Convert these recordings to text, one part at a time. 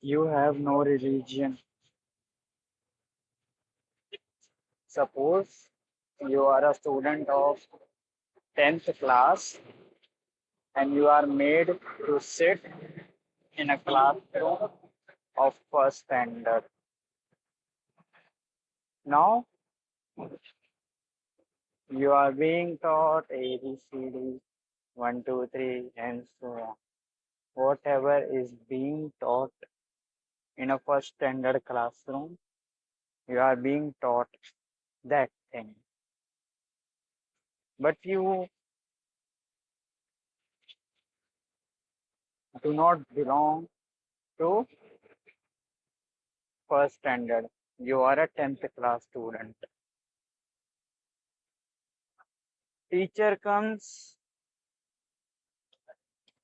You have no religion. Suppose you are a student of 10th class and you are made to sit in a classroom of first standard. Now you are being taught A, B, C, D, 1, 2, 3, and so on. Whatever is being taught in a first standard classroom, you are being taught that thing. But you do not belong to first standard. You are a 10th class student. Teacher comes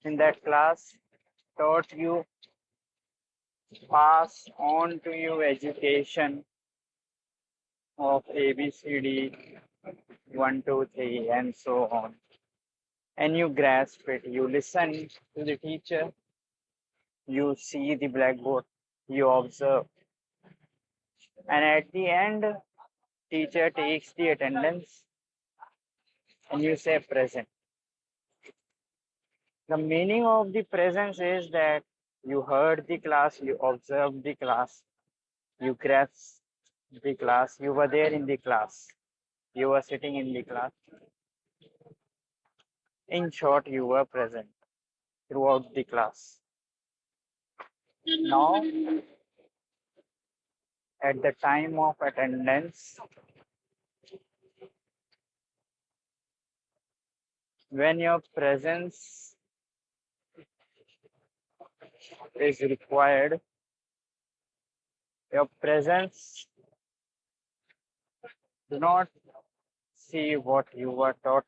in that class, taught you, pass on to you education of A, B, C, D, 1, 2, 3, and so on. And you grasp it. You listen to the teacher. You see the blackboard. You observe. And at the end, teacher takes the attendance and you say present. The meaning of the presence is that you heard the class, you observed the class, you grasped the class, you were there in the class, you were sitting in the class. In short, you were present throughout the class. Now, at the time of attendance, when your presence is required, your presence do not see what you were taught.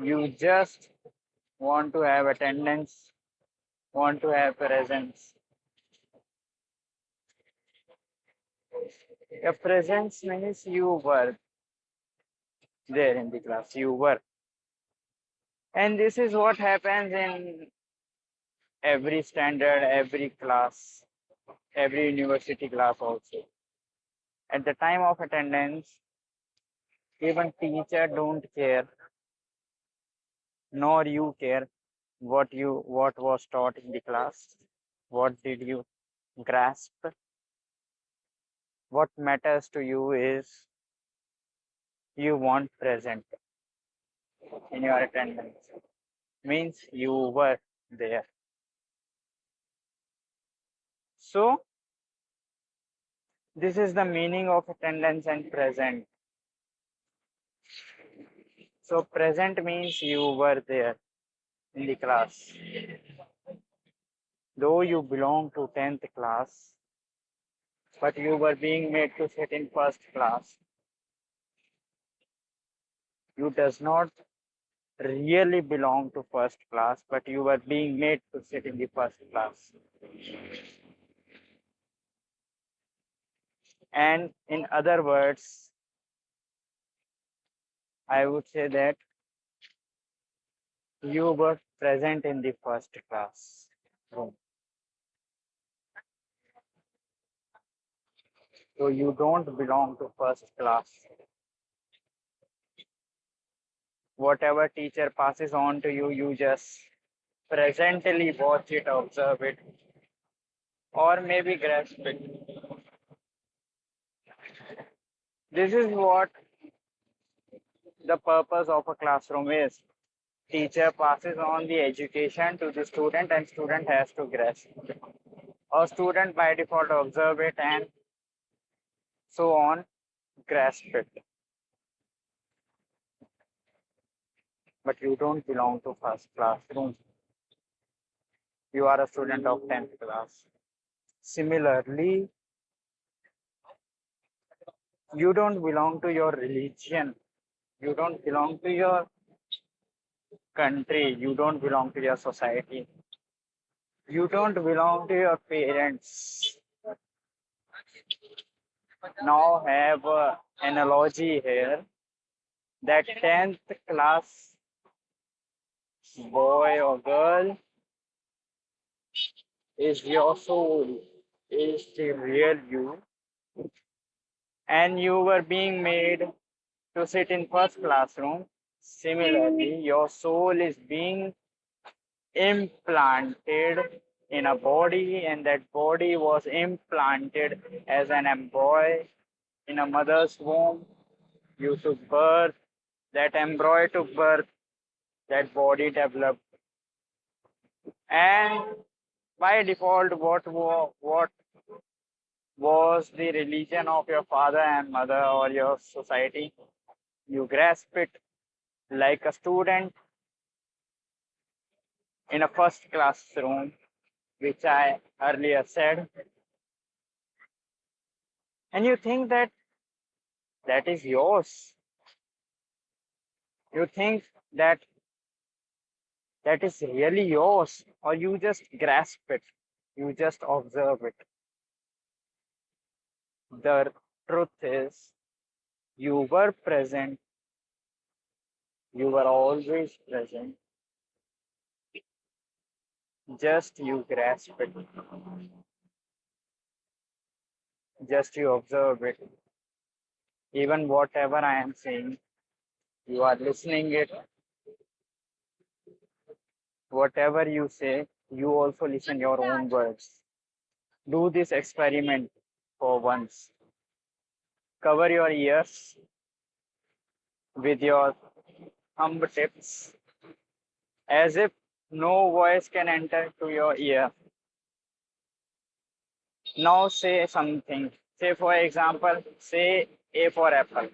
You just want to have attendance, want to have presence. Your presence means you were there in the class, you were. And this is what happens in every standard, every class, every university class also. At the time of attendance, even teacher don't care, nor you care what was taught in the class, what did you grasp. What matters to you is you want present in your attendance. Means you were there. So this is the meaning of attendance and present. So present means you were there in the class. Though you belong to 10th class, but you were being made to sit in first class. You does not really belong to first class, but you were being made to sit in the first class. And in other words, I would say that you were present in the first class room. So you don't belong to first class. Whatever teacher passes on to you, you just presently watch it, observe it, or maybe grasp it. This is what the purpose of a classroom is. Teacher passes on the education to the student and student has to grasp. Or student by default observe it and so on, grasp it. But you don't belong to first classroom. You are a student of 10th class. Similarly, you don't belong to your religion. You don't belong to your country. You don't belong to your society. You don't belong to your parents. Now have a analogy here that 10th class boy or girl is your soul, is the real you, and you were being made to sit in first classroom. Similarly, your soul is being implanted in a body, and that body was implanted as an embryo in a mother's womb. You took birth, that embryo took birth, that body developed, and by default, what was the religion of your father and mother or your society? You grasp it like a student in a first classroom, which I earlier said, and you think that that is yours. You think that that is really yours, or you just grasp it, you just observe it. The truth is, you were present, you were always present, just you grasp it, just you observe it. Even whatever I am saying, you are listening it. Whatever you say, you also listen your own words. Do this experiment for once. Cover your ears with your thumb tips as if no voice can enter to your ear. Now say something. Say, for example, say A for apple.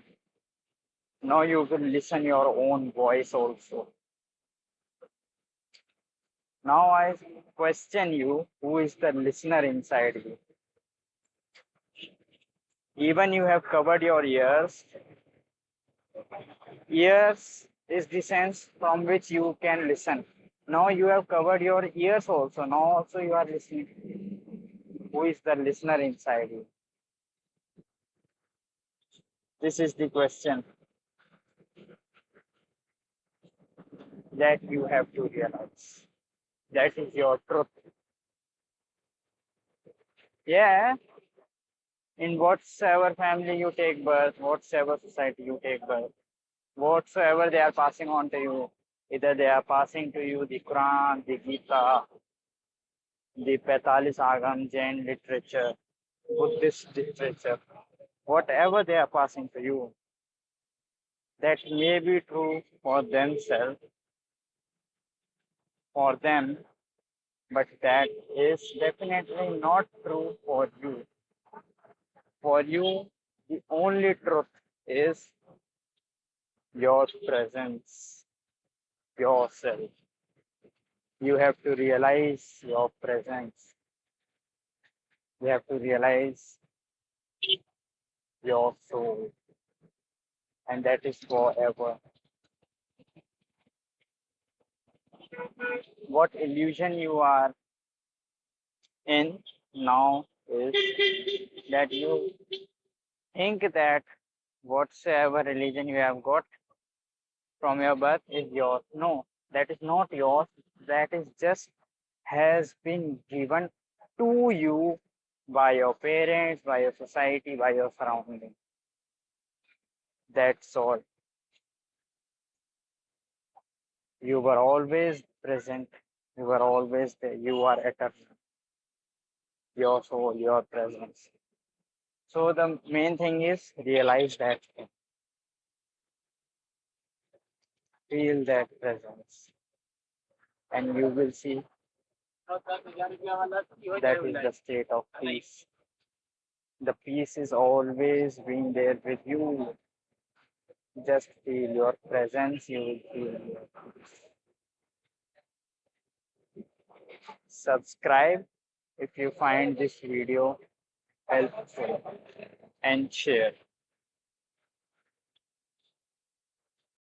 Now you will listen your own voice also. Now I question you, who is the listener inside you? Even you have covered your ears. Ears is the sense from which you can listen. Now you have covered your ears also. Now also you are listening. Who is the listener inside you? This is the question that you have to realize. That is your truth. Yeah, in whatsoever family you take birth, whatsoever society you take birth, whatsoever they are passing on to you, either they are passing to you the Quran, the Gita, the Paitalis Agam, Jain literature, Buddhist literature, whatever they are passing to you, that may be true for themselves, for them, but that is definitely not true for you. For you, the only truth is your presence, yourself. You have to realize your presence. You have to realize your soul, and that is forever. What illusion you are in now is that you think that whatsoever religion you have got from your birth is yours. No, that is not yours. That is just has been given to you by your parents, by your society, by your surrounding. That's all. You were always present. You were always there. You are eternal. Your soul, your presence. So the main thing is realize that, feel that presence, and you will see that is the state of peace. The peace is always being there with you. Just feel your presence, you will feel your peace. Subscribe if you find this video helpful and share.